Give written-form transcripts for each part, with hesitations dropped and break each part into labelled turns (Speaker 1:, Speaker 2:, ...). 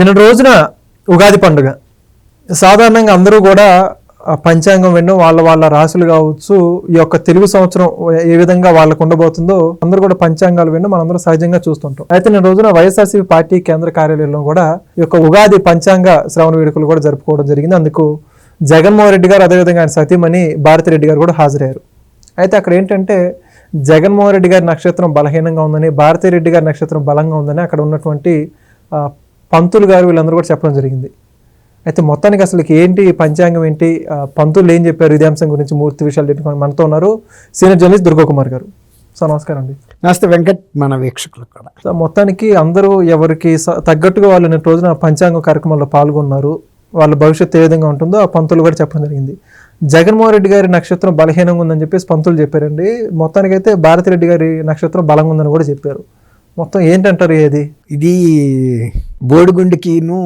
Speaker 1: నిన్న రోజున ఉగాది పండుగ. సాధారణంగా అందరూ కూడా పంచాంగం వినడం, వాళ్ళ రాశులు కావచ్చు, ఈ యొక్క తెలుగు సంవత్సరం ఏ విధంగా వాళ్ళకు ఉండబోతుందో అందరూ కూడా పంచాంగాలు వినడం మనందరం సహజంగా చూస్తుంటాం. అయితే నిన్న రోజున వైఎస్ఆర్సీపీ పార్టీ కేంద్ర కార్యాలయంలో కూడా ఈ యొక్క ఉగాది పంచాంగ శ్రవణ వేడుకలు కూడా జరుపుకోవడం జరిగింది. అందుకు జగన్మోహన్ రెడ్డి గారు, అదేవిధంగా ఆయన సతీమణి భారతిరెడ్డి గారు కూడా హాజరయ్యారు. అయితే అక్కడ ఏంటంటే జగన్మోహన్ రెడ్డి గారి నక్షత్రం బలహీనంగా ఉందని, భారతిరెడ్డి గారి నక్షత్రం బలంగా ఉందని అక్కడ ఉన్నటువంటి పంతులు గారు వీళ్ళందరూ కూడా చెప్పడం జరిగింది. అయితే మొత్తానికి అసలు ఏంటి పంచాంగం ఏంటి, పంతులు ఏం చెప్పారు, ఇదే అంశం గురించి పూర్తి విషయాలు మనతో ఉన్నారు సీనియర్ జర్నలిస్ట్ దుర్గాకుమార్ గారు. సార్ నమస్కారం అండి.
Speaker 2: నమస్తే వెంకట్, మన వీక్షకులు కూడా.
Speaker 1: సో మొత్తానికి అందరూ ఎవరికి తగ్గట్టుగా వాళ్ళు నిన్న రోజున పంచాంగం కార్యక్రమంలో పాల్గొన్నారు. వాళ్ళ భవిష్యత్తు ఏ విధంగా ఉంటుందో ఆ పంతులు కూడా చెప్పడం జరిగింది. జగన్మోహన్ రెడ్డి గారి నక్షత్రం బలహీనంగా ఉందని చెప్పేసి పంతులు చెప్పారండి. మొత్తానికైతే భారతిరెడ్డి గారి నక్షత్రం బలంగా ఉందని కూడా చెప్పారు. మొత్తం ఏంటంటారు? ఇది
Speaker 2: బోడిగుండికిను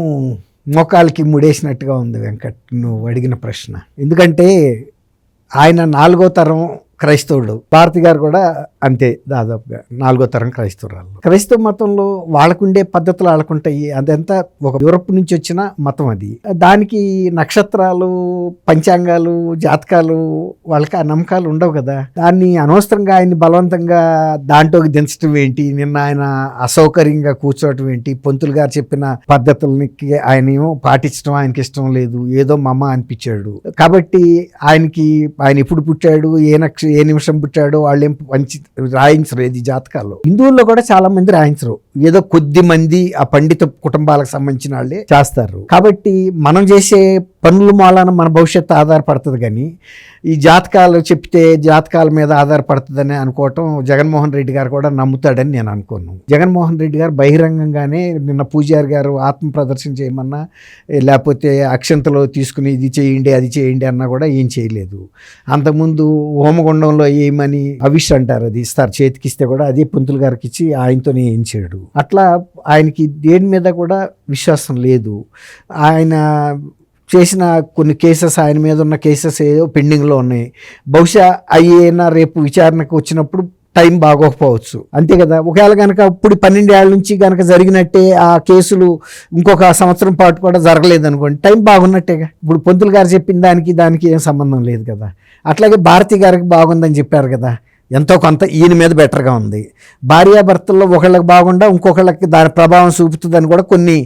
Speaker 2: మోకాలకి ముడేసినట్టుగా ఉంది వెంకట్, నువ్వు అడిగిన ప్రశ్న. ఎందుకంటే ఆయన 4వ తరం క్రైస్తవుడు, భారతి గారు కూడా అంతే, దాదాపుగా 4వ తరం క్రైస్తవురాలు. క్రైస్తవ మతంలో వాళ్ళకుండే పద్ధతులు వాళ్ళకుంటాయి. అదంతా ఒక యూరప్ నుంచి వచ్చిన మతం అది. దానికి నక్షత్రాలు, పంచాంగాలు, జాతకాలు వాళ్ళకి ఆ నమ్మకాలు ఉండవు కదా. దాన్ని అనవసరంగా ఆయన్ని బలవంతంగా దాంట్లోకి దించడం ఏంటి, నిన్న ఆయన అసౌకర్యంగా కూర్చోవటం ఏంటి, పంతులు గారు చెప్పిన పద్ధతులకి ఆయన ఏమో పాటించడం ఆయనకి ఇష్టం లేదు, ఏదో మమ్మ అనిపించాడు. కాబట్టి ఆయన ఎప్పుడు పుట్టాడు, ఏ నిమిషం పుట్టాడో వాళ్ళేం రాయించరు. ఇది జాతకాల్లో హిందువుల్లో కూడా చాలా మంది రాయించరు, ఏదో కొద్ది మంది ఆ పండిత కుటుంబాలకు సంబంధించిన వాళ్ళే చేస్తారు. కాబట్టి మనం చేసే పనుల మూలాన మన భవిష్యత్తు ఆధారపడుతుంది. కానీ ఈ జాతకాలు చెప్తే జాతకాల మీద ఆధారపడుతుందని అనుకోవటం జగన్మోహన్ రెడ్డి గారు కూడా నమ్ముతాడని నేను అనుకోను. జగన్మోహన్ రెడ్డి గారు బహిరంగంగానే నిన్న పూజారి గారు ఆత్మ ప్రదర్శన చేయమన్నా, లేకపోతే అక్షంతలో తీసుకుని ఇది చేయండి అది చేయండి అన్నా కూడా ఏం చేయలేదు. అంతకుముందు హోమగుండంలో ఏమని అవిష్ అంటారు, అది ఇస్తారు, చేతికిస్తే కూడా అదే పంతులు గారికి ఇచ్చి ఆయనతోనే ఏం చేయడు. అట్లా ఆయనకి దేని మీద కూడా విశ్వాసం లేదు. ఆయన చేసిన కొన్ని కేసెస్, ఆయన మీద ఉన్న కేసెస్ ఏదో పెండింగ్లో ఉన్నాయి. బహుశా అయినా రేపు విచారణకు వచ్చినప్పుడు టైం బాగోకపోవచ్చు, అంతే కదా. ఒకవేళ కనుక ఇప్పుడు 12 ఏళ్ళ నుంచి కనుక జరిగినట్టే ఆ కేసులు ఇంకొక సంవత్సరం పాటు కూడా జరగలేదు అనుకోండి, టైం బాగున్నట్టేగా. ఇప్పుడు పంతులు గారు చెప్పిన దానికి ఏం సంబంధం లేదు కదా. అట్లాగే భారతి గారికి బాగుందని చెప్పారు కదా, ఎంతో కొంత ఈయన మీద బెటర్గా ఉంది. భార్యాభర్తల్లో ఒకళ్ళకి బాగుండా ఇంకొకళ్ళకి దాని ప్రభావం చూపుతుందని కూడా కొన్ని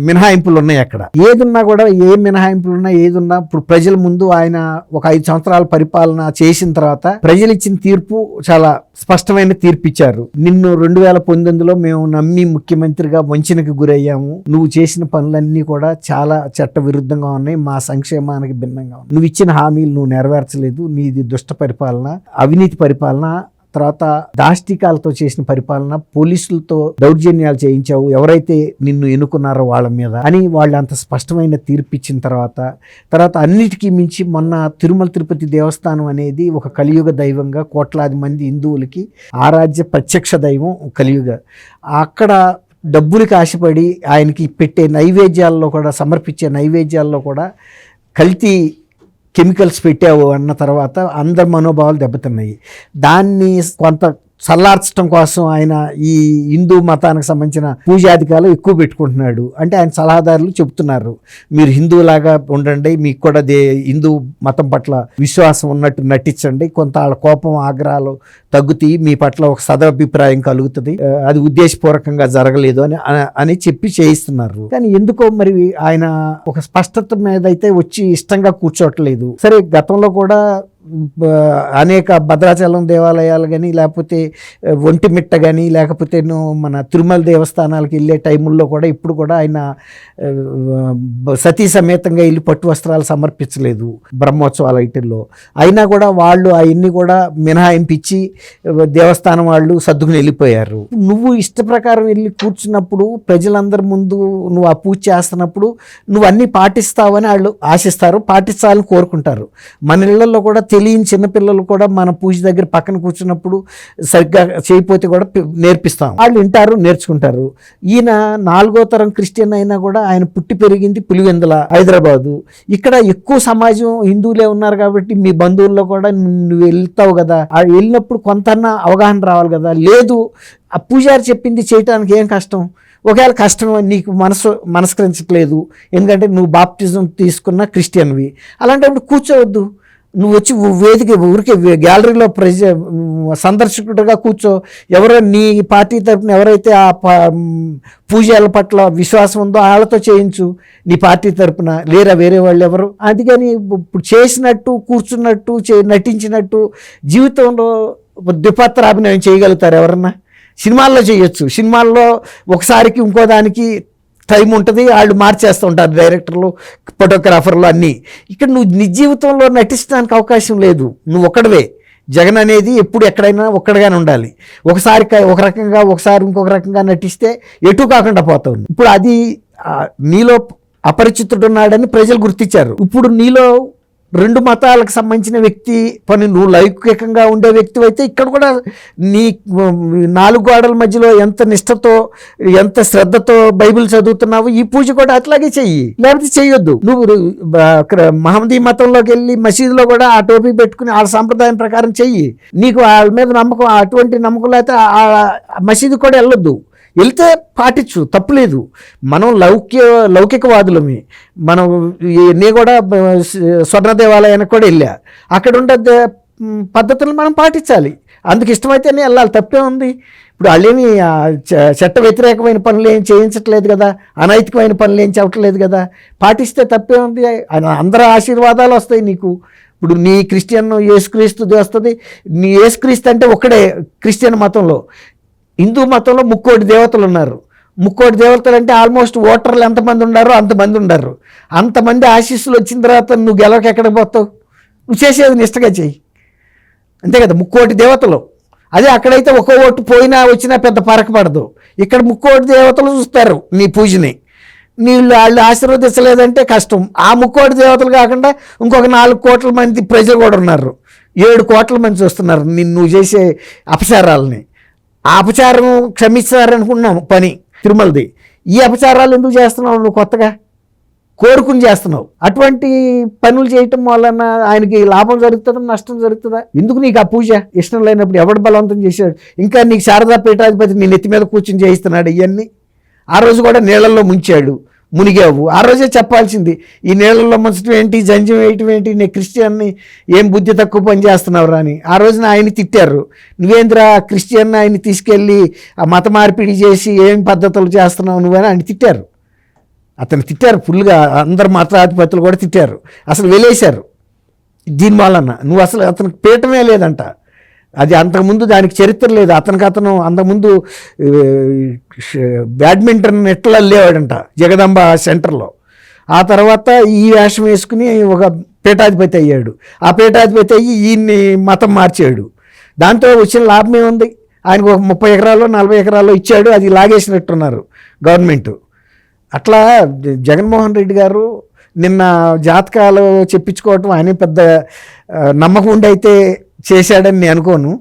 Speaker 2: మినహాయింపులు ఉన్నాయి అక్కడ. ఏదున్నా కూడా, ఏ మినహాయింపులు ఉన్నా ఏదున్నా, ఇప్పుడు ప్రజల ముందు ఆయన ఒక 5 సంవత్సరాల పరిపాలన చేసిన తర్వాత ప్రజలు ఇచ్చిన తీర్పు చాలా స్పష్టమైన తీర్పు ఇచ్చారు. నిన్ను 2019లో మేము నమ్మి ముఖ్యమంత్రిగా వంచనకు గురయ్యాము, నువ్వు చేసిన పనులన్నీ కూడా చాలా చట్ట విరుద్ధంగా ఉన్నాయి, మా సంక్షేమానికి భిన్నంగా ఉన్నాయి, నువ్వు ఇచ్చిన హామీలు నువ్వు నెరవేర్చలేదు, నీది దుష్ట పరిపాలన, అవినీతి పరిపాలన, తర్వాత దాష్టికాలతో చేసిన పరిపాలన, పోలీసులతో దౌర్జన్యాలు చేయించావు ఎవరైతే నిన్ను ఎన్నుకున్నారో వాళ్ళ మీద అని వాళ్ళు అంత స్పష్టమైన తీర్పు ఇచ్చిన తర్వాత అన్నిటికీ మించి మొన్న తిరుమల తిరుపతి దేవస్థానం అనేది ఒక కలియుగ దైవంగా కోట్లాది మంది హిందువులకి ఆరాధ్య ప్రత్యక్ష దైవం కలియుగ. అక్కడ డబ్బులకి ఆశపడి ఆయనకి పెట్టే నైవేద్యాల్లో కూడా, సమర్పించే నైవేద్యాల్లో కూడా కల్తీ కెమికల్స్ పెట్టావు అన్న తర్వాత అందరి మనోభావాలు దెబ్బతిన్నాయి. దాన్ని కొంత చల్లార్చడం కోసం ఆయన ఈ హిందూ మతానికి సంబంధించిన పూజాధికారులు ఎక్కువ పెట్టుకుంటున్నాడు. అంటే ఆయన సలహాదారులు చెబుతున్నారు, మీరు హిందువులాగా ఉండండి, మీకు కూడా హిందూ మతం పట్ల విశ్వాసం ఉన్నట్టు నటించండి, కొంత వాళ్ళ కోపం ఆగ్రహాలు తగ్గుతాయి, మీ పట్ల ఒక సదభిప్రాయం కలుగుతుంది, అది ఉద్దేశపూర్వకంగా జరగలేదు అని చెప్పి చేయిస్తున్నారు. కానీ ఎందుకో మరి ఆయన ఒక స్పష్టత మీద అయితే వచ్చి ఇష్టంగా కూర్చోట్లేదు. సరే, గతంలో కూడా అనేక భద్రాచలం దేవాలయాలు కానీ, లేకపోతే ఒంటిమిట్ట కానీ, లేకపోతే మన తిరుమల దేవస్థానాలకు వెళ్ళే టైముల్లో కూడా ఇప్పుడు కూడా ఆయన సతీ సమేతంగా వెళ్ళి పట్టు వస్త్రాలు సమర్పించలేదు బ్రహ్మోత్సవాల ఇటిల్లో. అయినా కూడా వాళ్ళు అవన్నీ కూడా మినహాయింపించి దేవస్థానం వాళ్ళు సర్దుకుని వెళ్ళిపోయారు. నువ్వు ఇష్ట ప్రకారం వెళ్ళి కూర్చున్నప్పుడు, ప్రజలందరి ముందు నువ్వు ఆ పూజ చేస్తున్నప్పుడు నువ్వు అన్నీ పాటిస్తావని వాళ్ళు ఆశిస్తారు, పాటించాలని కోరుకుంటారు. మన ఇళ్లలో కూడా తెలియని చిన్నపిల్లలు కూడా మన పూజ దగ్గర పక్కన కూర్చున్నప్పుడు సరిగ్గా చేయకపోతే కూడా నేర్పిస్తాం, వాళ్ళు వింటారు, నేర్చుకుంటారు. ఈయన 4వ తరం క్రిస్టియన్ అయినా కూడా ఆయన పుట్టి పెరిగింది పులివెందుల, హైదరాబాదు. ఇక్కడ ఎక్కువ సమాజం హిందువులే ఉన్నారు కాబట్టి మీ బంధువుల్లో కూడా నువ్వు వెళ్తావు కదా, వెళ్ళినప్పుడు కొంత అవగాహన రావాలి కదా. లేదు, ఆ పూజారి చెప్పింది చేయటానికి ఏం కష్టం, ఒకవేళ కష్టం నీకు మనస్కరించట్లేదు, ఎందుకంటే నువ్వు బాప్టిజం తీసుకున్న క్రిస్టియన్వి, అలాంటప్పుడు కూర్చోవద్దు. నువ్వు వచ్చి వేదిక ఊరికే గ్యాలరీలో సందర్శకుడిగా కూర్చో. ఎవరో నీ పార్టీ తరపున ఎవరైతే ఆ పూజల పట్ల విశ్వాసం ఉందో వాళ్ళతో చేయించు నీ పార్టీ తరపున, లేరా వేరే వాళ్ళు ఎవరు. అందుకని ఇప్పుడు చేసినట్టు కూర్చున్నట్టు నటించినట్టు జీవితంలో ద్విపాత్రాభినయం చేయగలుగుతారు ఎవరన్నా? సినిమాల్లో చేయొచ్చు. సినిమాల్లో ఒకసారికి ఇంకో దానికి టైం ఉంటుంది, వాళ్ళు మార్చేస్తూ ఉంటారు డైరెక్టర్లు, ఫోటోగ్రాఫర్లు అన్నీ. ఇక్కడ నువ్వు నిజ జీవితంలో నటించడానికి అవకాశం లేదు. నువ్వు ఒక్కడవే. జగన్ అనేది ఎప్పుడు ఎక్కడైనా ఒక్కడిగానే ఉండాలి. ఒకసారి ఒక రకంగా, ఒకసారి ఇంకొక రకంగా నటిస్తే ఎటు కాకుండా పోతావు. ఇప్పుడు అది నీలో అపరిచితుడు ఉన్నాడని ప్రజలు గుర్తించారు. ఇప్పుడు నీలో రెండు మతాలకు సంబంధించిన వ్యక్తి పని నువ్వు లౌకికంగా ఉండే వ్యక్తి అయితే ఇక్కడ కూడా నీ నాలుగు గోడల మధ్యలో ఎంత నిష్ఠతో ఎంత శ్రద్ధతో బైబిల్ చదువుతున్నావు, ఈ పూజ కూడా అట్లాగే చెయ్యి, లేకపోతే చెయ్యొద్దు. నువ్వు మహమ్మదీ మతంలోకి వెళ్ళి మసీదులో కూడా ఆ టోపీ పెట్టుకుని వాళ్ళ సాంప్రదాయం ప్రకారం చెయ్యి. నీకు వాళ్ళ మీద నమ్మకం, అటువంటి నమ్మకం లేకపోతే ఆ మసీదు కూడా వెళ్ళొద్దు. వెళ్తే పాటించు, తప్పులేదు. మనం లౌకికవాదులమే. మనం నీ కూడా స్వర్ణ దేవాలయానికి కూడా వెళ్ళా, అక్కడ ఉండే పద్ధతులను మనం పాటించాలి. అందుకు ఇష్టమైతేనే వెళ్ళాలి, తప్పే ఉంది. ఇప్పుడు వాళ్ళేమి చట్ట వ్యతిరేకమైన పనులు ఏం చేయించట్లేదు కదా, అనైతికమైన పనులు ఏం చెప్పట్లేదు కదా, పాటిస్తే తప్పే ఉంది. అందరూ ఆశీర్వాదాలు వస్తాయి నీకు. ఇప్పుడు నీ క్రిస్టియన్ యేసుక్రీస్తుది వస్తుంది. నీ యేసుక్రీస్తు అంటే ఒక్కడే క్రిస్టియన్ మతంలో. హిందూ మతంలో 3 దేవతలు ఉన్నారు. 3 దేవతలు అంటే ఆల్మోస్ట్ ఓటర్లు ఎంతమంది ఉన్నారో అంతమంది ఉండరు. అంతమంది ఆశీస్సులు వచ్చిన తర్వాత నువ్వు గెలవక ఎక్కడికి పోతావు? నువ్వు చేసేది నిష్టగా చెయ్యి, అంతే కదా. 3 దేవతలు. అదే అక్కడైతే ఒక ఓటు పోయినా వచ్చినా పెద్ద పరకపడదు. ఇక్కడ 3 దేవతలు చూస్తారు నీ పూజని. వాళ్ళు ఆశీర్వదించలేదంటే కష్టం. ఆ 3 దేవతలు కాకుండా ఇంకొక 4 కోట్ల మంది ప్రజలు కూడా ఉన్నారు. 7 కోట్ల మంది చూస్తున్నారు నువ్వు చేసే అపచారాలని. ఆ అపచారం క్షమిస్తారనుకున్నాము పని తిరుమలది. ఈ అపచారాలు ఎందుకు చేస్తున్నావు? నువ్వు కొత్తగా కోరుకుని చేస్తున్నావు. అటువంటి పనులు చేయటం వలన ఆయనకి లాభం జరుగుతుందా నష్టం జరుగుతుందా? ఎందుకు నీకు ఆ పూజ ఇష్టం లేనప్పుడు ఎవడు బలవంతం చేశాడు? ఇంకా నీకు శారదా పీఠాధిపతి నీ నెత్తి మీద కూర్చొని చేయిస్తున్నాడు ఇవన్నీ. ఆ రోజు కూడా నీళ్ళల్లో ముంచాడు, మునిగావు. ఆ రోజే చెప్పాల్సింది, ఈ నీళ్ళల్లో ముంచడం ఏంటి, జంజం వేయటం ఏంటి, నీ క్రిస్టియన్ని ఏం బుద్ధి తక్కువ పని చేస్తున్నావు అని ఆ రోజున ఆయన తిట్టారు. నువ్వేంద్రా క్రిస్టియన్ ఆయన్ని తీసుకెళ్ళి ఆ మత మార్పిడి చేసి ఏం పద్ధతులు చేస్తున్నావు నువ్వని ఆయన తిట్టారు. అతను తిట్టారు ఫుల్గా. అందరు మతాధిపతులు కూడా తిట్టారు, అసలు వెలేశారు. దీనివలన నువ్వు అసలు అతనికి పీఠమే లేదంట. అది అంతకుముందు దానికి చరిత్ర లేదు. అతను అంతకుముందు బ్యాడ్మింటన్ నెట్లో లేవాడంట జగదంబ సెంటర్లో. ఆ తర్వాత ఈ వేషం వేసుకుని ఒక పీఠాధిపతి అయ్యాడు. ఆ పీఠాధిపతి అయ్యి ఈయన్ని మతం మార్చాడు. దాంతో వచ్చిన లాభం ఏముంది? ఆయనకు ఒక 30 ఎకరాలు 40 ఎకరాలు ఇచ్చాడు, అది లాగేసినట్టున్నారు గవర్నమెంట్. అట్లా జగన్మోహన్ రెడ్డి గారు నిన్న జాతకాలు చెప్పించుకోవటం ఆయన పెద్ద నమ్మకం ఉండి అయితే చేశాడని నేను అనుకోను.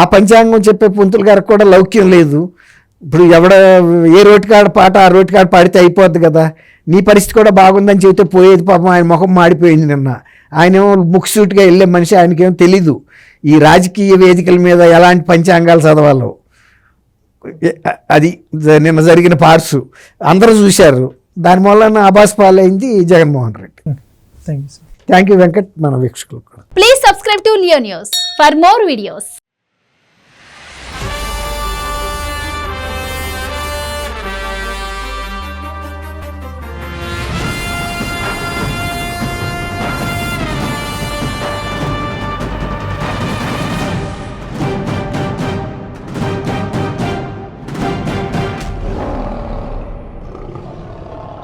Speaker 2: ఆ పంచాంగం చెప్పే పంతులు గారికి కూడా లౌక్యం లేదు. ఇప్పుడు ఏ రోటికాడ పాట ఆ రోటికాడ పాడితే అయిపోద్ది కదా. నీ పరిస్థితి కూడా బాగుందని చెబితే పోయేది. పాపం ఆయన ముఖం మాడిపోయింది నిన్న. ఆయనేమో ముక్సూటిగా వెళ్ళే మనిషి, ఆయనకేమో తెలీదు ఈ రాజకీయ వేదికల మీద ఎలాంటి పంచాంగాలు చదవాలో. అది నిన్న జరిగిన పార్ట్స్ అందరూ చూశారు. దానివల్ల అబాస్ పాలైంది జగన్మోహన్ రెడ్డి. థ్యాంక్ యూ వెంకట్, మన వీక్షకులు కూడా.
Speaker 3: Please subscribe to Leo News for more videos.